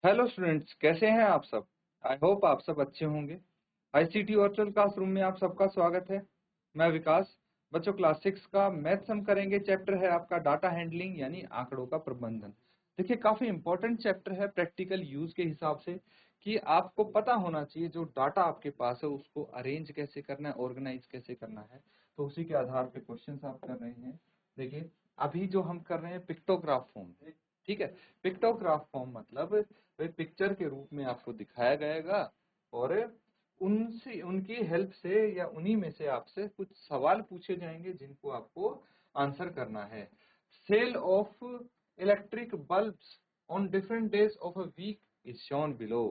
Hello students, कैसे हैं आप सब। आई होप आप सब अच्छे होंगे। आईसीटी वर्चुअल क्लासरूम में आप सबका स्वागत है। मैं विकास। बच्चों, क्लास 6 का मैथ्स हम करेंगे। चैप्टर है आपका डाटा हैंडलिंग यानी आंकड़ों का प्रबंधन। देखिए, काफी इंपॉर्टेंट चैप्टर है प्रैक्टिकल यूज के हिसाब से कि आपको पता होना चाहिए जो डाटा आपके पास है उसको अरेंज कैसे करना है, ऑर्गेनाइज कैसे करना है। तो उसी के आधार पे क्वेश्चंस आप कर रहे हैं। देखिए, अभी जो हम कर रहे हैं पिक्टोग्राफ फॉर्म, ठीक है। पिक्टोग्राफ फॉर्म मतलब वे पिक्चर के रूप में आपको दिखाया जाएगा और उनसे, उनकी हेल्प से या उन्हीं में से आपसे कुछ सवाल पूछे जाएंगे जिनको आपको आंसर करना है। Sale of electric bulbs on different days of a week is shown below.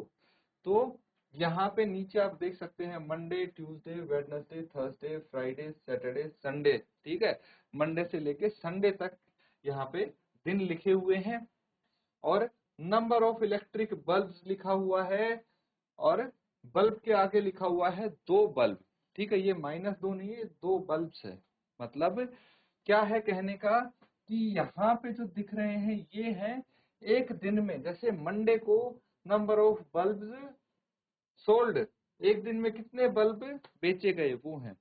तो यहाँ पे नीचे आप देख सकते हैं Monday, Tuesday, Wednesday, Thursday, Friday, Saturday, Sunday. ठीक है, मंडे से लेके संडे तक यहाँ पे दिन लिखे हुए हैं और नंबर ऑफ इलेक्ट्रिक बल्ब्स लिखा हुआ है और बल्ब के आगे लिखा हुआ है 2 बल्ब। ठीक है, ये -2 नहीं है, 2 बल्ब्स है। मतलब क्या है कहने का कि यहाँ पे जो दिख रहे हैं ये है एक दिन में, जैसे मंडे को नंबर ऑफ बल्ब्स सोल्ड, एक दिन में कितने बल्ब बेचे गए वो हैं।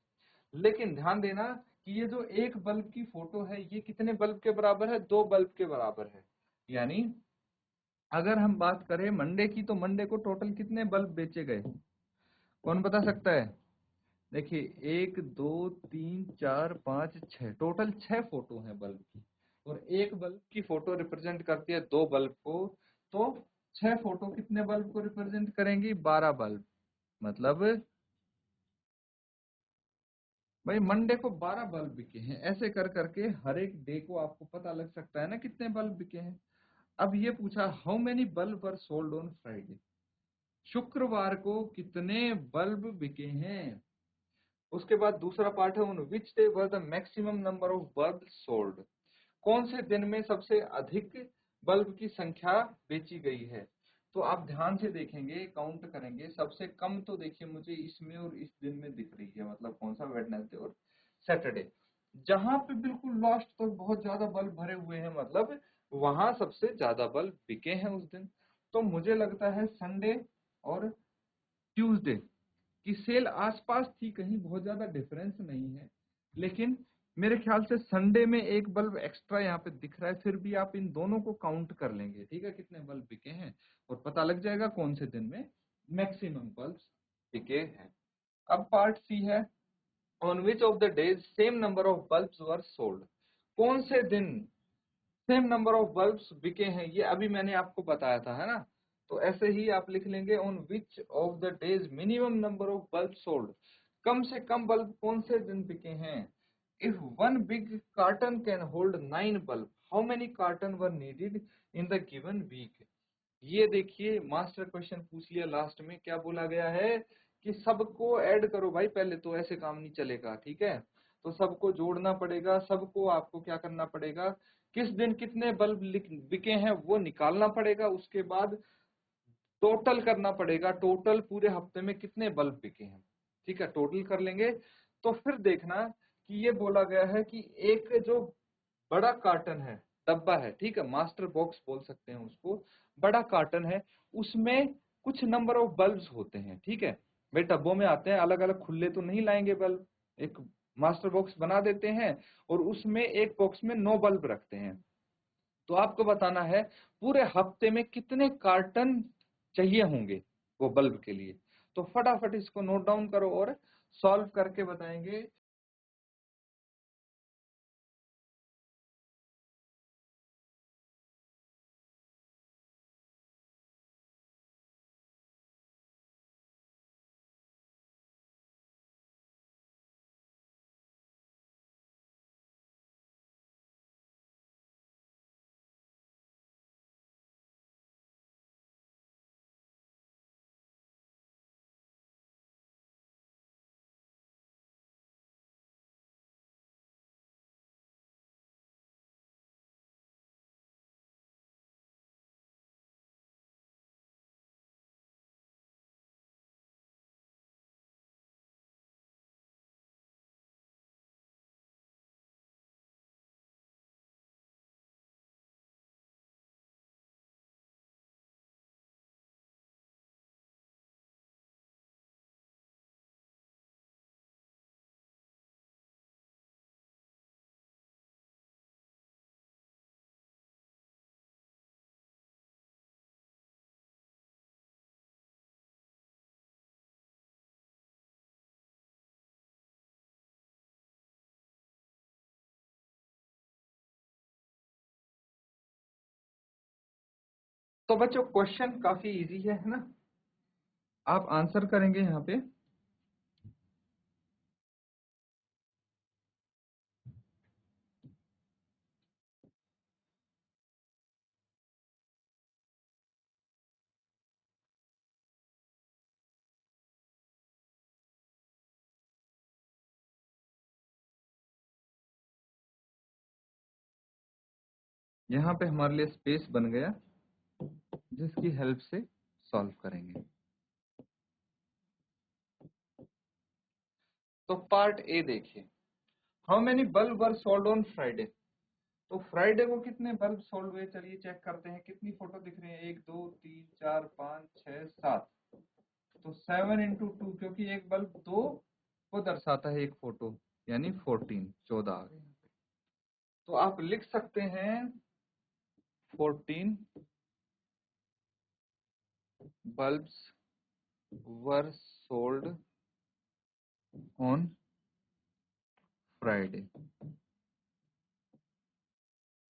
लेकिन ध्यान देना कि ये जो एक बल्ब की फोटो है ये कितने बल्ब के बराबर है, 2 बल्ब के बराबर है। यानी अगर हम बात करें मंडे की, तो मंडे को टोटल कितने बल्ब बेचे गए, कौन बता सकता है। देखिए, 1 2 3 4 5 6, टोटल 6 फोटो है बल्ब की। और एक बल्ब की फोटो रिप्रेजेंट करती है 2 बल्ब को। तो 6 फोटो कितने बल्ब को रिप्रेजेंट करेंगी, 12 बल्ब। मतलब भाई मंडे को 12 बल्ब बिके हैं। ऐसे कर करके हर एक डे को आपको पता लग सकता है ना कितने बल्ब बिके हैं। अब ये पूछा how many bulb were sold on Friday, शुक्रवार को कितने बल्ब बिके हैं। उसके बाद दूसरा पार्ट है, on which day were the maximum number of bulb sold, कौन से दिन में सबसे अधिक बल्ब की संख्या बेची गई है। तो आप ध्यान से देखेंगे, काउंट करेंगे, सबसे कम तो देखिए मुझे इसमें और इस दिन में दिख रही है, मतलब कौन सा, वेडनेसडे और सैटरडे। जहां पे बिल्कुल लास्ट तक बहुत ज्यादा बल्ब भरे हुए हैं, मतलब वहां सबसे ज्यादा बल्ब बिके हैं उस दिन। तो मुझे लगता है संडे और ट्यूसडे की सेल आसपास थी, कहीं बहुत ज्यादा डिफरेंस नहीं है। लेकिन मेरे ख्याल से संडे में एक बल्ब एक्स्ट्रा यहाँ पे दिख रहा है, फिर भी आप इन दोनों को काउंट कर लेंगे, ठीक है, कितने बल्ब बिके हैं, और पता लग जाएगा कौन से दिन में मैक्सिमम बल्ब्स बिके हैं। अब पार्ट सी है, on which of the days same number of bulbs were sold, कौन से दिन सेम नंबर ऑफ बल्ब्स बिके हैं, ये अभी मैंने आपको बताया था, है ना। तो ऐसे ही आप लिख लेंगे, on which of the days minimum number of bulb sold, कम से कम बल्ब कौन से दिन बिके हैं। If one big carton can hold 9 bulb, how many carton were needed in the given week. ये देखिए, मास्टर क्वेश्चन पूछ लिया लास्ट में, क्या बोला गया है कि सबको ऐड करो भाई, पहले तो ऐसे काम नहीं चलेगा, ठीक है। तो सबको जोड़ना पड़ेगा, सबको आपको क्या करना पड़ेगा, किस दिन कितने बल्ब बिके हैं वो निकालना पड़ेगा। उसके बाद टोटल करना पड़ेगा, टोटल पूरे हफ्ते में कितने बल्ब बिके हैं, ठीक है, टोटल कर लेंगे। तो फिर देखना कि ये बोला गया है कि एक जो बड़ा कार्टन है, डब्बा है, ठीक है, मास्टर बॉक्स बोल सकते हैं उसको, बड़ा कार्टन है, उसमें कुछ नंबर ऑफ बल्ब्स होते हैं, ठीक है। भाई डब्बों में आते हैं, अलग अलग खुले तो नहीं लाएंगे बल्ब, एक मास्टर बॉक्स बना देते हैं और उसमें एक बॉक्स में 9 बल्ब रखते हैं। तो आपको बताना है पूरे हफ्ते में कितने कार्टन चाहिए होंगे वो बल्ब के लिए। तो फटाफट इसको नोट डाउन करो और सॉल्व करके बताएंगे। तो बच्चों क्वेश्चन काफी इजी है ना, आप आंसर करेंगे यहाँ पे। यहाँ पे हमारे लिए स्पेस बन गया, जिसकी हेल्प से सॉल्व करेंगे। तो पार्ट ए देखिए, how many bulb were sold on Friday. तो फ्राइडे को कितने बल्ब सोल्ड हुए, चलिए चेक करते हैं। कितनी फोटो दिख रही है, 1 2 3 4 5 6 7। तो 7 × 2, क्योंकि एक बल्ब 2 को दर्शाता है एक फोटो, यानी 14, 14 आ गए। तो आप लिख सकते हैं 14 bulbs were sold on Friday।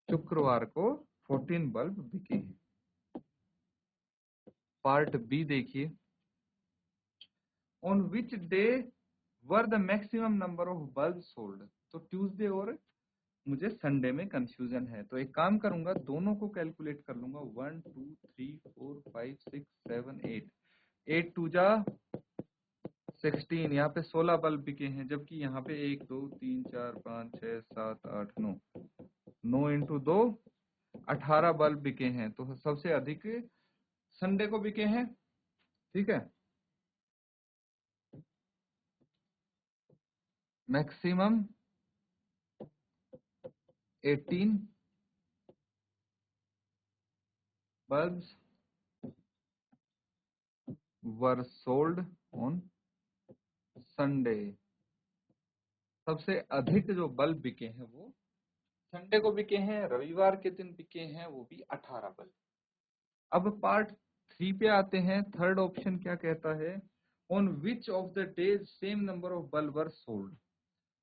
शुक्रवार को 14 बल्ब बिके हैं। पार्ट बी देखिए, on which day were the maximum number of bulb sold. तो ट्यूसडे और मुझे संडे में कंफ्यूजन है, तो एक काम करूंगा, दोनों को कैलकुलेट कर लूंगा। 1 2 3 4 5 6 7 8, 8 2 जा 16, यहाँ पे 16 बल्ब बिके हैं, जबकि यहाँ पे 1 2 3 4 5 6 7 8 9, 9 × 2 18 बल्ब बिके हैं। तो सबसे अधिक संडे को बिके हैं, ठीक है। Maximum 18 bulbs were sold on Sunday. सबसे अधिक जो बल्ब बिके हैं वो संडे को बिके हैं, रविवार के दिन बिके हैं वो भी 18 बल्ब। अब पार्ट 3 पे आते हैं। थर्ड ऑप्शन क्या कहता है, on which of the days same number of bulb were sold.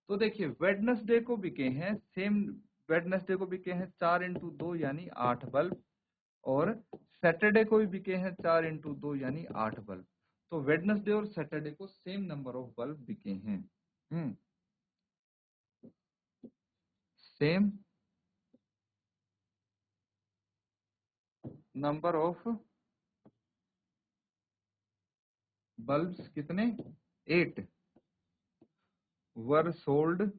तो देखिए वेडनेसडे को बिके हैं, सेम वेडनेसडे को बिके हैं 4 × 2 यानी 8 बल्ब, और सैटरडे को भी बिके हैं 4 × 2 यानी 8 बल्ब। तो वेडनेसडे और सैटरडे को सेम नंबर ऑफ बल्ब बिके हैं। सेम नंबर ऑफ बल्ब्स कितने, 8 were sold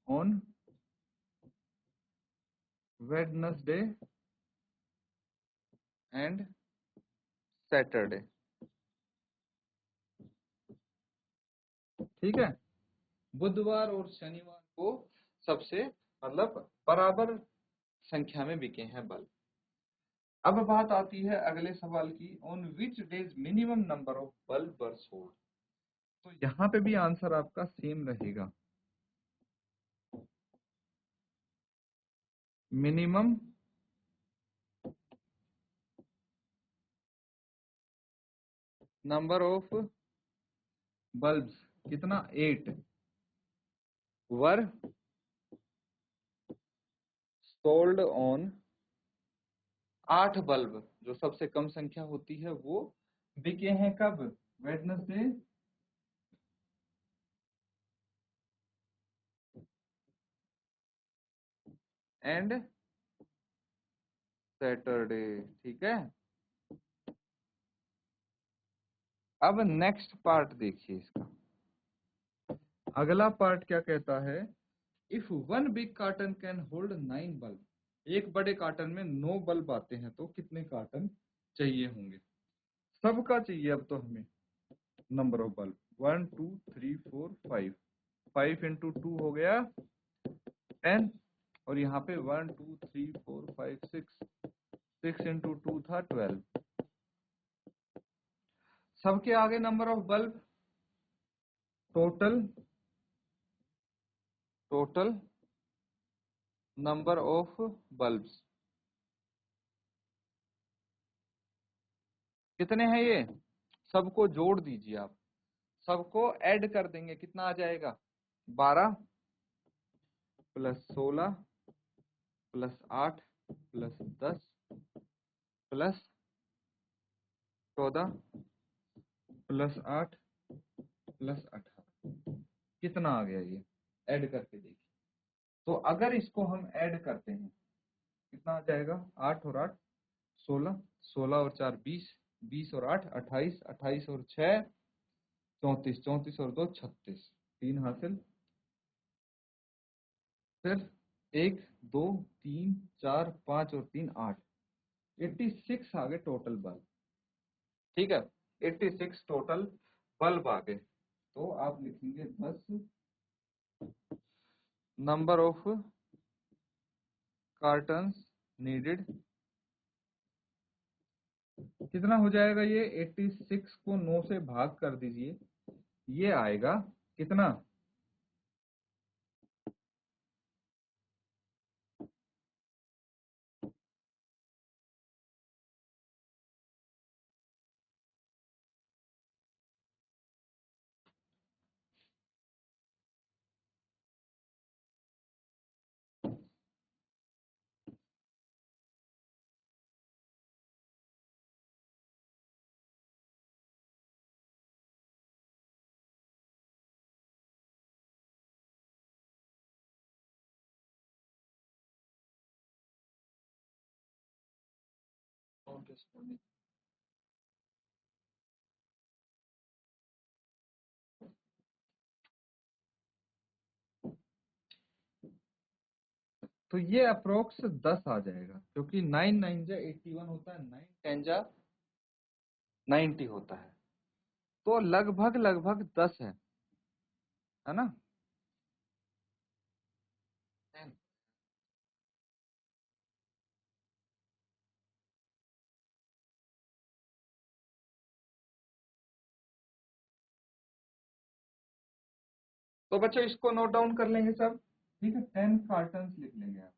on Wednesday and Saturday. ठीक है, बुधवार और शनिवार को सबसे मतलब बराबर संख्या में बिके हैं बल्ब। अब बात आती है अगले सवाल की, on which days minimum number of bulb were sold. तो यहाँ पे भी आंसर आपका सेम रहेगा, मिनिमम नंबर ऑफ बल्ब्स कितना, 8 वर सोल्ड ऑन, 8 बल्ब जो सबसे कम संख्या होती है वो बिके हैं कब, वेडनेसडे एंड सैटरडे। ठीक है, अब नेक्स्ट पार्ट देखिए इसका। अगला पार्ट क्या कहता है, if 1 big carton can hold 9 bulb. एक बड़े कार्टन में 9 बल्ब आते हैं तो कितने कार्टन चाहिए होंगे। सबका चाहिए अब तो हमें नंबर ऑफ बल्ब, 1 2 3 4 5, 5 × 2 हो गया 10, और यहाँ पे 1 2 3 4 5 6, 6 × 2 था 12। सबके आगे number of bulb, total number of bulbs कितने हैं ये, सबको जोड़ दीजिए आप, सबको ऐड कर देंगे, कितना आ जाएगा, 12 + 16 + 8 + 10 प्लस 14 प्लस 8 प्लस 18, कितना आ गया ये? ऐड करके देखिए। तो अगर इसको हम ऐड करते हैं कितना आ जाएगा? 8 और 8 16, 16 और 4 20, 20 और 8 28, 28 और 6 34, 34 और 2 36, 3 हासिल। फिर 1 2 3 4 5 और 3 8, 86 आ गए टोटल बल्ब। ठीक है, 86 टोटल बल्ब आ गए। तो आप लिखेंगे 10 नंबर ऑफ कार्टन्स नीडेड। कितना हो जाएगा ये? 86 को 9 से भाग कर दीजिए, ये आएगा कितना? तो ये अप्रोक्स 10 आ जाएगा, क्योंकि 9 9 जा 81 होता है, 9 10 जा 90 होता है। तो लगभग लगभग 10 है ना? तो बच्चों इसको नोट डाउन कर लेंगे सब। ठीक है, 10 कार्टन लिख लेंगे आप।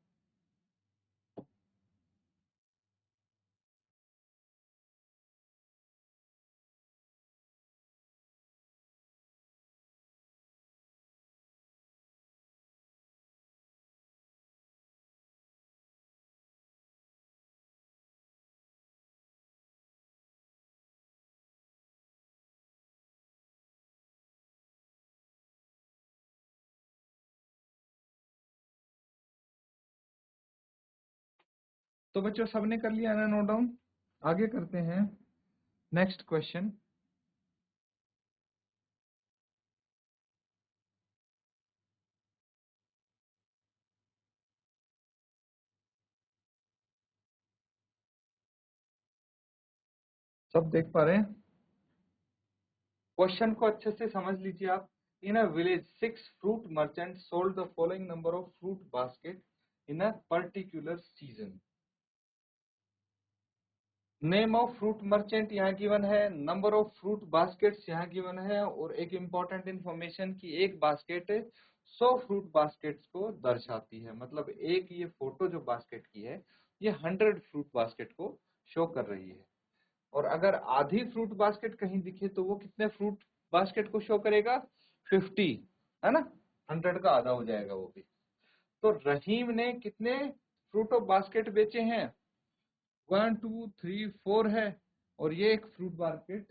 तो बच्चों सबने कर लिया ना नोट डाउन? आगे करते हैं नेक्स्ट क्वेश्चन। सब देख पा रहे हैं? क्वेश्चन को अच्छे से समझ लीजिए आप। In a village 6 fruit merchant sold the following number of fruit basket in a particular season. Name of fruit merchant यहाँ गिवन है, नंबर ऑफ फ्रूट बास्केट्स यहाँ गिवन है, और एक इंपॉर्टेंट इंफॉर्मेशन की एक बास्केट 100 फ्रूट बास्केट्स को दर्शाती है। मतलब एक ये फोटो जो बास्केट की है ये 100 फ्रूट बास्केट को शो कर रही है। और अगर आधी फ्रूट बास्केट कहीं दिखे तो वो कितने फ्रूट बास्केट को शो करेगा? 50, है ना? 100 का आधा हो जाएगा वो भी। तो रहीम ने कितने फ्रूट ऑफ बास्केट बेचे हैं? 1 2 3 4 है, और ये एक फ्रूट बास्केट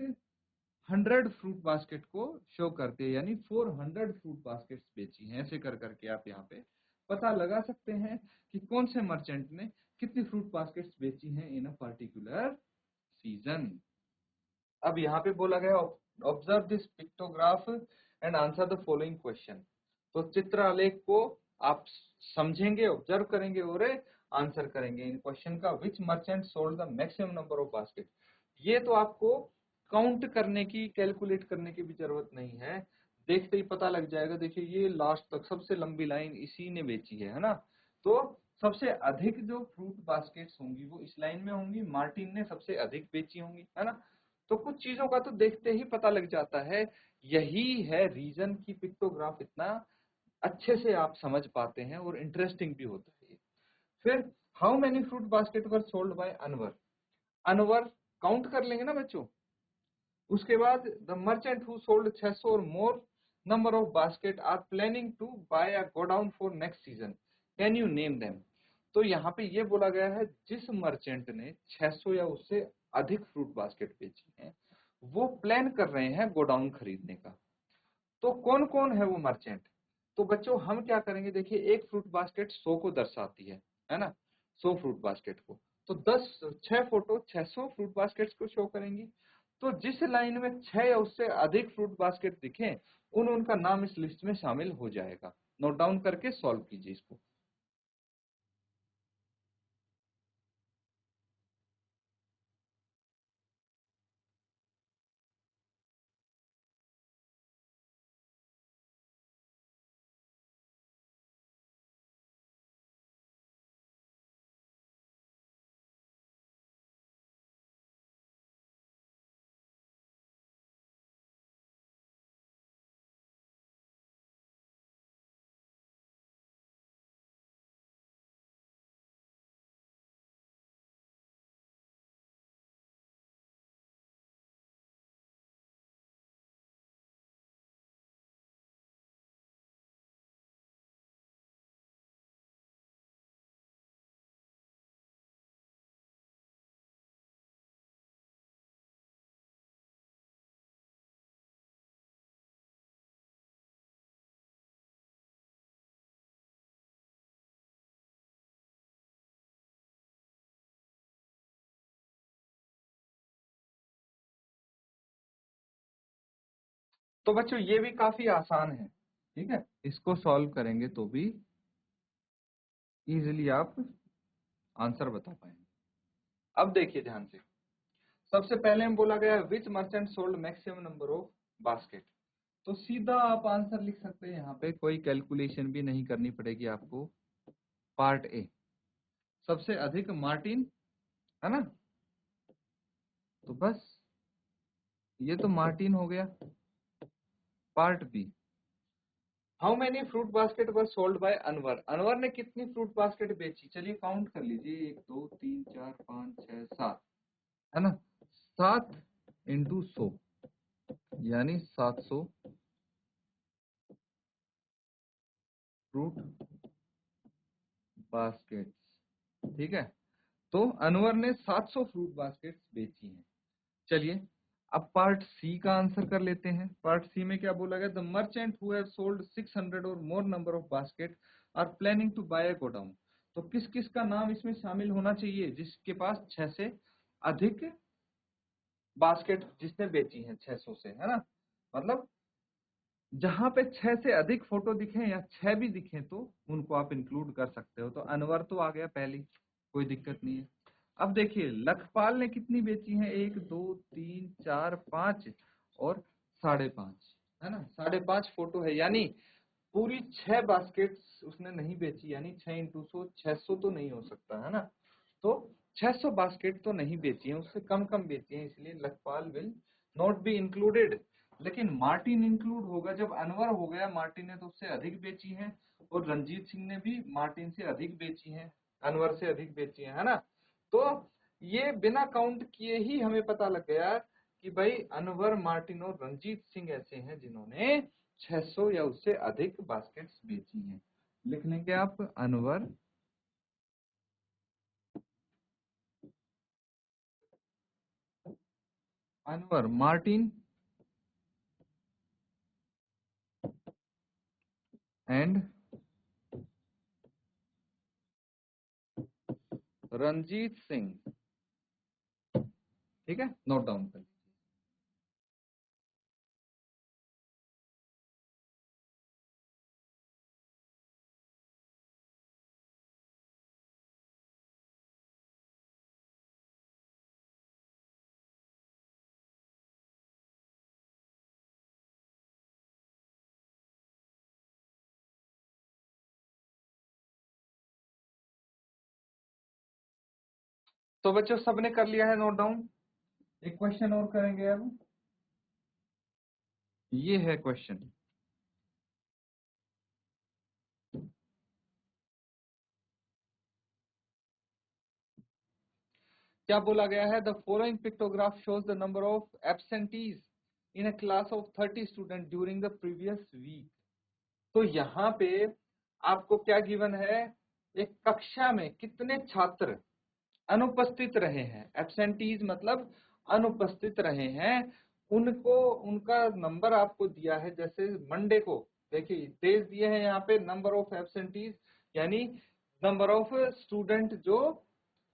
100 फ्रूट बास्केट को शो करते हैं, यानी 400 फ्रूट बास्केट्स बेची हैं। ऐसे कर करके आप यहाँ पे पता लगा सकते हैं कि कौन से मर्चेंट ने कितनी फ्रूट बास्केट्स बेची हैं इन अ पर्टिकुलर सीजन। अब यहाँ पे बोला गया observe this pictograph and answer the following question. तो चित्र आलेख को आप समझेंगे, ऑब्जर्व करेंगे और आंसर करेंगे इन क्वेश्चन का। Which merchant sold the maximum number of basket. ये तो आपको काउंट करने की, कैलकुलेट करने की भी जरूरत नहीं है, देखते ही पता लग जाएगा। देखिए ये लास्ट तक सबसे लंबी लाइन इसी ने बेची है ना? तो सबसे अधिक जो फ्रूट बास्केट्स होंगी वो इस लाइन में होंगी, मार्टिन ने सबसे अधिक बेची होंगी, है ना? तो कुछ चीजों का तो देखते ही पता लग जाता है। यही है रीजन की पिक्टोग्राफ इतना अच्छे से आप समझ पाते हैं और इंटरेस्टिंग भी होता है ये। फिर how many fruit basket were sold by Anwar. Anwar count कर लेंगे ना बच्चों। उसके बाद the merchant who sold 600 or more number of basket are planning to buy a godown for next season, can you name them. तो यहाँ पे ये बोला गया है जिस मर्चेंट ने 600 या उससे अधिक फ्रूट बास्केट बेची हैं, वो प्लान कर रहे हैं गोडाउन खरीदने का। तो कौन कौन है वो मर्चेंट? तो बच्चों हम क्या करेंगे, देखिए एक फ्रूट बास्केट 100 को दर्शाती है ना, 100 फ्रूट बास्केट को। तो 6 फोटो 600 फ्रूट बास्केट्स को शो करेंगी। तो जिस लाइन में 6 या उससे अधिक फ्रूट बास्केट दिखे, उनका नाम इस लिस्ट में शामिल हो जाएगा। नोट डाउन करके सॉल्व कीजिए इसको। तो बच्चों ये भी काफी आसान है, ठीक है, इसको सॉल्व करेंगे तो भी इजीली आप आंसर बता पाएंगे। अब देखिए ध्यान से, सबसे पहले हम बोला गया which merchant sold maximum number of basket. तो सीधा आप आंसर लिख सकते हैं, यहाँ पे कोई कैलकुलेशन भी नहीं करनी पड़ेगी आपको। पार्ट ए सबसे अधिक मार्टिन, है ना, तो बस ये तो मार्टिन हो गया। Part B, how many fruit basket were sold by Anwar. Anwar ने कितनी फ्रूट बास्केट बेची, चलिए काउंट कर लीजिए, 1 2 3 4 5 6 7, है ना, 7 इंटू 100 यानी 700 फ्रूट बास्केट्स, ठीक है। तो अनवर ने 700 फ्रूट बास्केट्स बेची हैं। चलिए अब पार्ट सी का आंसर कर लेते हैं। पार्ट सी में क्या बोला गया, the merchant who have sold 600 or more number of basket are planning to buy a godown. तो किस किस का नाम इसमें शामिल होना चाहिए, जिसके पास 6 से अधिक बास्केट जिसने बेची हैं 600 से, है ना, मतलब जहां पे 6 से अधिक फोटो दिखे या 6 भी दिखे तो उनको आप इंक्लूड कर सकते हो। तो अनवर तो आ गया पहली, कोई दिक्कत नहीं है। अब देखिए लखपाल ने कितनी बेची है, 1 2 3 4 5 और 5.5, है ना, 5.5 फोटो है, यानी पूरी 6 बास्केट्स उसने नहीं बेची, यानी 6 इंटू 100 600 तो नहीं हो सकता, है ना। तो 600 बास्केट तो नहीं बेची है, उससे कम कम बेची है, इसलिए लखपाल विल नॉट बी इंक्लूडेड। लेकिन मार्टिन इंक्लूड होगा, जब अनवर हो गया, मार्टिन ने तो उससे अधिक बेची है, और रंजीत सिंह ने भी मार्टिन से अधिक बेची है, अनवर से अधिक बेची है ना। तो ये बिना काउंट किए ही हमें पता लग गया कि भाई अनवर, मार्टिन और रंजीत सिंह ऐसे हैं जिन्होंने 600 या उससे अधिक बास्केट्स बेची हैं। लिख लेंगे आप अनवर, अनवर, मार्टिन एंड रंजीत सिंह, ठीक है, नोट डाउन कर। तो बच्चों सबने कर लिया है नोट डाउन। एक क्वेश्चन और करेंगे अब, ये है क्वेश्चन, क्या बोला गया है, the following pictograph shows the number of absentees in a class of 30 student during the previous week. तो यहाँ पे आपको क्या गिवन है, एक कक्षा में कितने छात्र अनुपस्थित रहे हैं, एब्सेंटीज मतलब अनुपस्थित रहे हैं, उनको उनका नंबर आपको दिया है। जैसे मंडे को देखिए डेज दिए हैं यहाँ पे, नंबर ऑफ एब्सेंटीज यानी नंबर ऑफ स्टूडेंट जो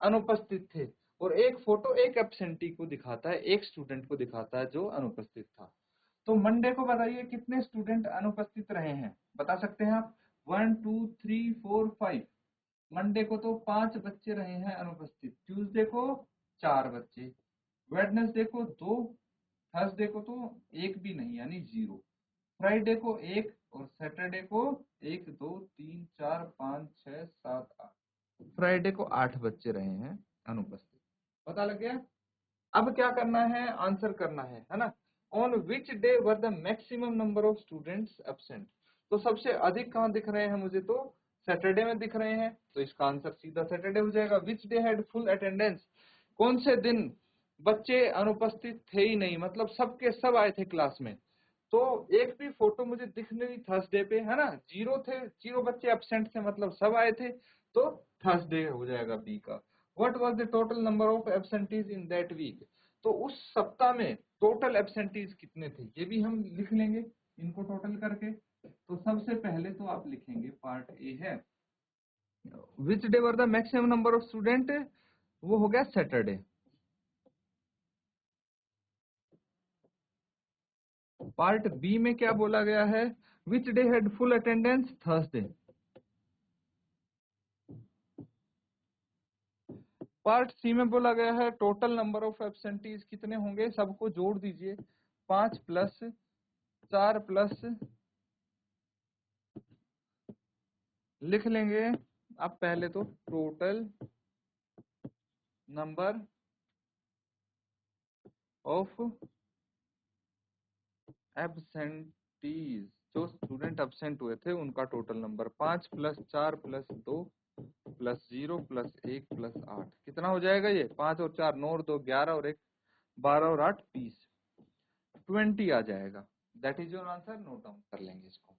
अनुपस्थित थे, और एक फोटो एक एब्सेंटी को दिखाता है, एक स्टूडेंट को दिखाता है जो अनुपस्थित था। तो मंडे को बताइए कितने स्टूडेंट अनुपस्थित रहे हैं, बता सकते हैं आप? 1 2 3 4 5। मंडे को तो 5 बच्चे रहे हैं अनुपस्थित, ट्यूसडे को 4 बच्चे, वेडनेसडे को 2, थर्सडे को तो एक भी नहीं यानी 0, फ्राइडे को 1 और सैटरडे को 1 2 3 4 5 6 7 8, फ्राइडे को 8 बच्चे रहे हैं अनुपस्थित। पता लग गया? अब क्या करना है, आंसर करना है ना। On which day were the maximum number of students absent. तो सबसे अधिक कहाँ दिख रहे हैं मुझे, तो सैटरडे में दिख रहे हैं, तो इसका आंसर सीधा सैटरडे हो जाएगा। विच डे हैड फुल अटेंडेंस, कौन से दिन बच्चे अनुपस्थित थे ही नहीं, मतलब सबके सब आए थे क्लास में। तो एक भी फोटो मुझे दिख नहीं थर्सडे पे, है ना, 0 थे, 0 बच्चे एब्सेंट थे, मतलब सब आए थे, तो थर्सडे हो जाएगा बी का। What was the total number of absentees in that week, तो उस सप्ताह में टोटल एब्सेंटीज कितने थे, ये भी हम लिख लेंगे इनको टोटल करके। तो सबसे पहले तो आप लिखेंगे पार्ट ए है which day were the maximum number of student, वो हो गया सैटरडे। पार्ट बी में क्या बोला गया है, which day had full attendance, Thursday. Part C में बोला गया है टोटल नंबर ऑफ एब्सेंटीज कितने होंगे, सबको जोड़ दीजिए, 5 प्लस 4 प्लस, लिख लेंगे अब पहले तो टोटल नंबर ऑफ एब्सेंटीज, जो स्टूडेंट एब्सेंट हुए थे उनका total number, 5 plus 4 plus 2 plus 0 plus 1 plus 8, कितना हो जाएगा ये, 5 और 4 9 और 2 11 और 1 12 और 8 20, 20 आ जाएगा। That is your answer, note down कर लेंगे इसको।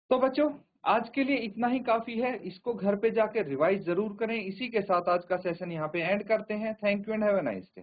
तो बच्चों आज के लिए इतना ही काफी है, इसको घर पे जाके रिवाइज जरूर करें। इसी के साथ आज का सेशन यहाँ पे एंड करते हैं। Thank you and have a nice day.